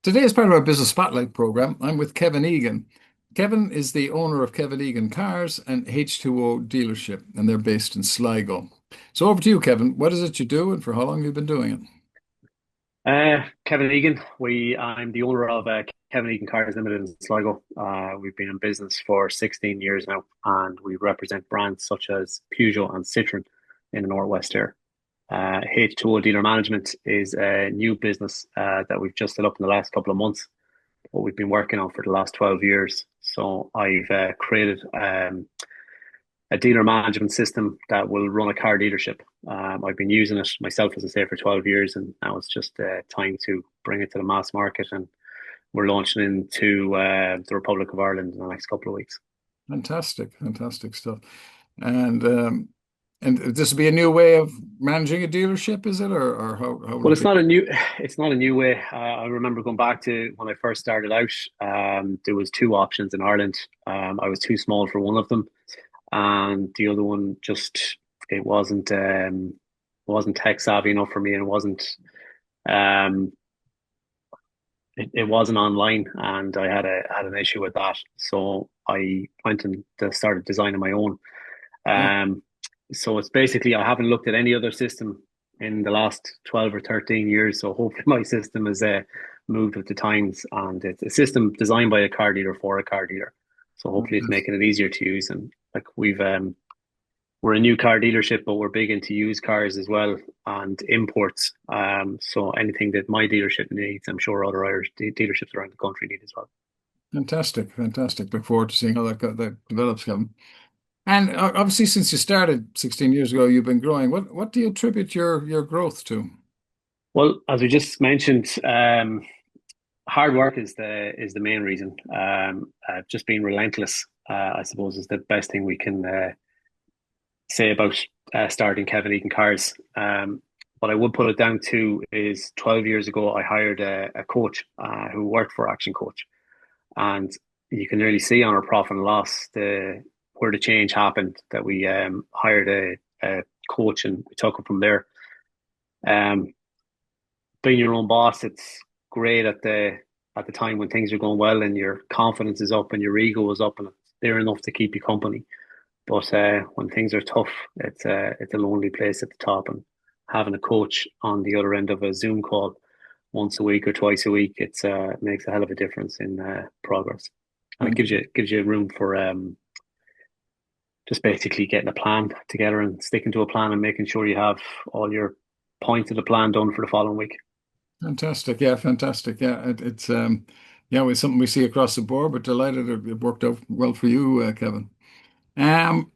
Today, as part of our Business Spotlight program, I'm with Kevin Egan. Kevin is the owner of Kevin Egan Cars and H2O Dealership, and they're based in Sligo. So over to you, Kevin. What is it you do, and for how long have you been doing it? Kevin Egan. I'm the owner of Kevin Egan Cars Ltd in Sligo. We've been in business for 16 years now, and we represent brands such as Peugeot and Citroen in the Northwest here. H2O Dealer Management is a new business that we've just set up in the last couple of months, what we've been working on for the last 12 years. So I've created a dealer management system that will run a car dealership. I've been using it myself, as I say, for 12 years, and now it's just time to bring it to the mass market. And we're launching into the Republic of Ireland in the next couple of weeks. Fantastic, fantastic stuff. And this will be a new way of managing a dealership, is it, or how will Well, it be? it's not a new way. I remember going back to when I first started out. There was two options in Ireland. I was too small for one of them, and the other one just it wasn't tech savvy enough for me, and um it wasn't online, and I had an issue with that. So I went and started designing my own. Yeah, Um, so it's basically I haven't looked at any other system in the last 12 or 13 years. So hopefully my system has moved with the times, and it's a system designed by a car dealer for a car dealer. So hopefully it's fantastic. making it easier to use. And like we're a new car dealership, but we're big into used cars as well and imports. So anything that my dealership needs, I'm sure other Irish dealerships around the country need as well. Fantastic, fantastic. Look forward to seeing how that develops, Kevin. And obviously, since you started 16 years ago, you've been growing. What do you attribute your growth to? Well, as we just mentioned, hard work is the main reason. Just being relentless, I suppose, is the best thing we can say about starting Kevin Egan Cars. What I would put it down to is 12 years ago, I hired a coach who worked for Action Coach, and you can really see on our profit and loss where the change happened. That we hired a coach and we took it from there. Um, Being your own boss, it's great at the time when things are going well and your confidence is up and your ego is up and it's there enough to keep you company. But when things are tough, it's a lonely place at the top, and having a coach on the other end of a Zoom call once a week or twice a week, it makes a hell of a difference in progress, and it gives you room for just basically getting a plan together and sticking to a plan and making sure you have all your points of the plan done for the following week. Fantastic. Yeah, fantastic. Yeah, it's yeah, it's something we see across the board, but delighted it worked out well for you, Kevin. And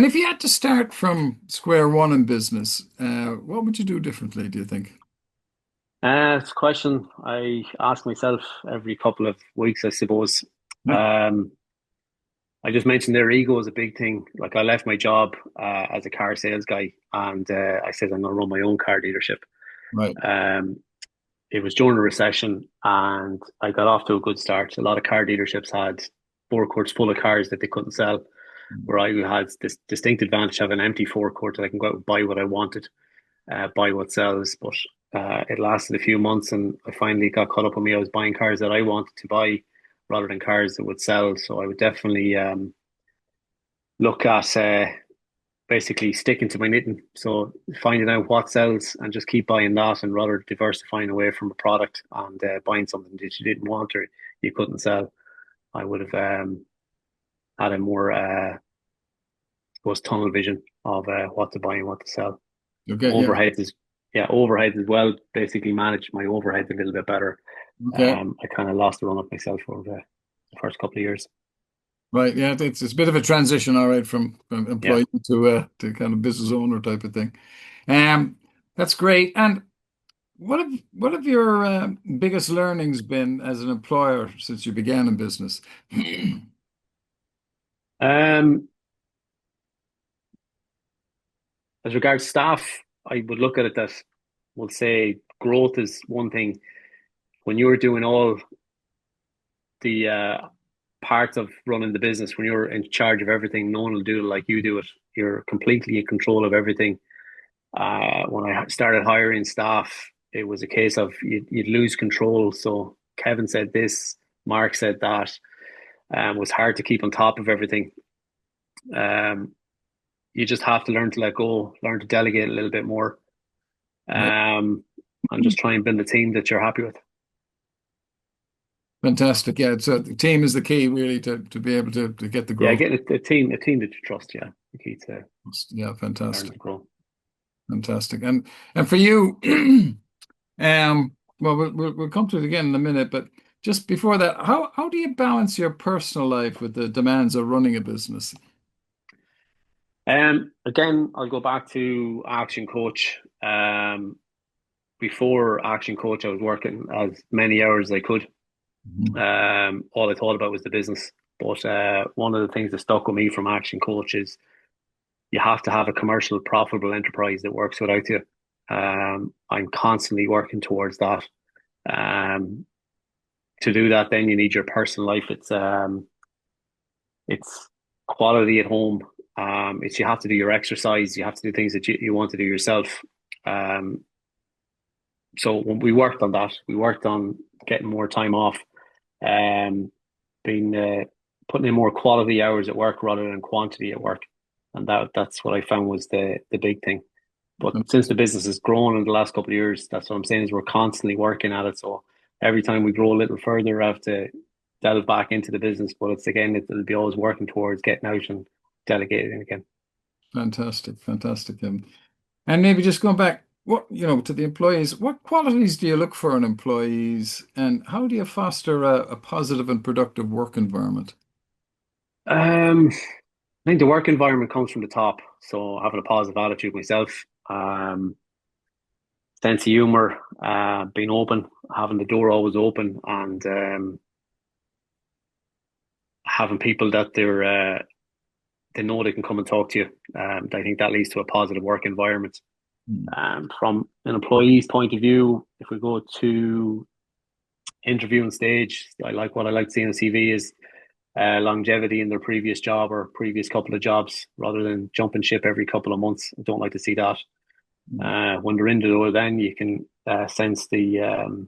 if you had to start from square one in business, what would you do differently, do you think? It's a question I ask myself every couple of weeks, I suppose. Yeah. Um, I just mentioned their ego is a big thing. Like I left my job as a car sales guy, and I said I'm going to run my own car dealership. Right. Um, it was during a recession, and I got off to a good start. A lot of car dealerships had forecourts full of cars that they couldn't sell, where I had this distinct advantage of an empty forecourt that I can go out and buy what I wanted, buy what sells. But it lasted a few months, and I finally got caught up on me. I was buying cars that I wanted to buy rather than cars that would sell. So I would definitely look at basically sticking to my knitting. So finding out what sells and just keep buying that, and rather diversifying away from a product and buying something that you didn't want or you couldn't sell. I would have had a more, suppose, tunnel vision of what to buy and what to sell. Okay. Yeah. Overhead is, yeah, overhead as well. Basically, manage my overhead a little bit better. Okay. I kind of lost the run of myself over the first couple of years. Right. Yeah. It's a bit of a transition, all right, from Yeah. employee to kind of business owner type of thing. That's great. And what have your biggest learnings been as an employer since you began in business? Um, as regards staff, I would look at it that we'll say growth is one thing. When you're doing all the parts of running the business, when you're in charge of everything, no one will do it like you do it. You're completely in control of everything. When I started hiring staff, it was a case of you'd lose control. So Kevin said this, Mark said that. It was hard to keep on top of everything. Um, you just have to learn to let go, learn to delegate a little bit more, Yeah. um, and just try and build a team that you're happy with. Fantastic. Yeah. So the team is the key really to be able to get the Yeah, growth. get a team that you trust. Yeah, the key to Yeah. learn to Fantastic. grow. Fantastic. And for you, well, we'll come to it again in a minute, but just before that, how do you balance your personal life with the demands of running a business? Again, I'll go back to Action Coach. Before Action Coach, I was working as many hours as I could. Mhm. All I thought about was the business. But one of the things that stuck with me from Action Coach is you have to have a commercial, profitable enterprise that works without you. I'm constantly working towards that. Um, to do that, then you need your personal life. It's quality at home. It's you have to do your exercise. You have to do things that you want to do yourself. Um, so when we worked on that, we worked on getting more time off, um, being putting in more quality hours at work rather than quantity at work, and that's what I found was the big thing. But since the business has grown in the last couple of years, that's what I'm saying is we're constantly working at it. So every time we grow a little further, I have to delve back into the business. But it's again, it'll be always working towards getting out and delegating again. Fantastic. Fantastic. And maybe just going back, to the employees, what qualities do you look for in employees, and how do you foster a positive and productive work environment? I think the work environment comes from the top. So having a positive attitude myself, sense of humor, being open, having the door always open, and having people that they know they can come and talk to you. I think that leads to a positive work environment. Mm. From an employee's point of view, if we go to interviewing stage, what I like to see in a CV is longevity in their previous job or previous couple of jobs rather than jumping ship every couple of months. I don't like to see that. Mm. When they're in the door, then you can sense the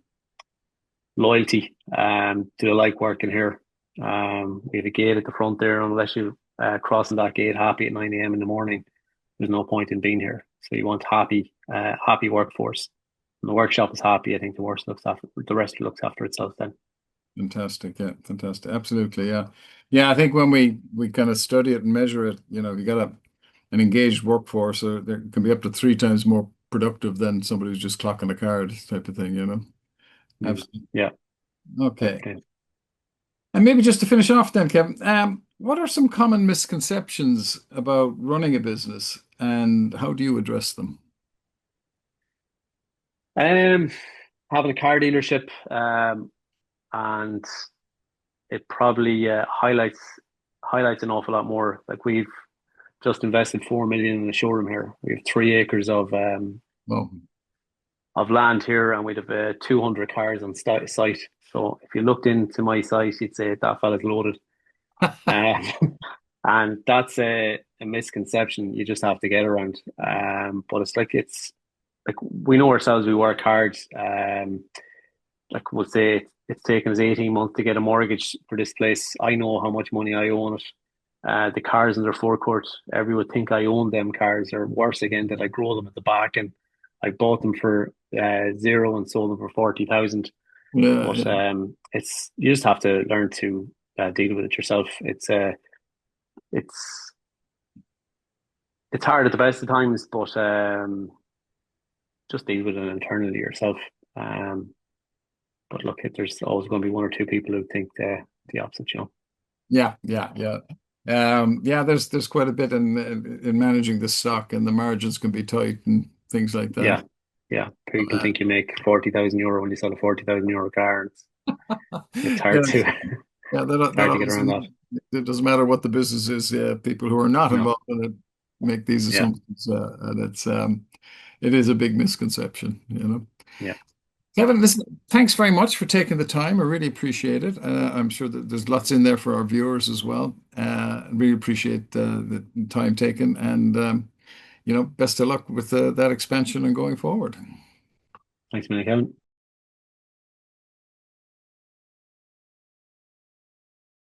loyalty. Do they like working here? We have a gate at the front there. Unless you crossing that gate happy at 9 a.m. in the morning, there's no point in being here. So you want happy workforce. When the workshop is happy, I think the rest looks after itself then. Fantastic. Yeah, fantastic. Absolutely. Yeah. Yeah, I think when we kind of study it and measure it, you got an engaged workforce, there can be up to three times more productive than somebody who's just clocking a card type of thing. Mm. Absolutely. Yeah, Okay. definitely. And maybe just to finish off then, Kevin, what are some common misconceptions about running a business and how do you address them? Um, Having a car dealership, and it probably highlights an awful lot more. Like we've just invested 4 million in a showroom here. We have 3 acres Well, of land here, and we'd have 200 cars on site. So if you looked into my site, you'd say that fella's loaded. Um, and that's a misconception you just have to get around. But it's like we know ourselves. We work hard. Like we'll say it's taken us 18 months to get a mortgage for this place. I know how much money I own it. The cars in their forecourt, everyone would think I own them cars, or worse again, that I grow them at the back and I bought them for zero and sold them for 40,000. yeah, But yeah, it's you just have to learn to deal with it yourself. It's it's hard at the best of times, but just deal with it internally yourself. Um, but look, there's always going to be one or two people who think the opposite. yeah, yeah, yeah. Yeah, there's quite a bit in managing the stock, and the margins can be tight and things like that. Yeah, yeah. People think you make 40,000 euro when you sell a 40,000 euro car. It's hard to Yes. it's Yeah, hard to get around that. it doesn't matter what the business is. Yeah, people who are not No, involved in it make these yeah, assumptions, and it is a big misconception. yeah. Kevin, listen, thanks very much for taking the time. I really appreciate it. I'm sure that there's lots in there for our viewers as well. I really appreciate the time taken, and best of luck with that expansion and going forward. Thanks, man, Kevin.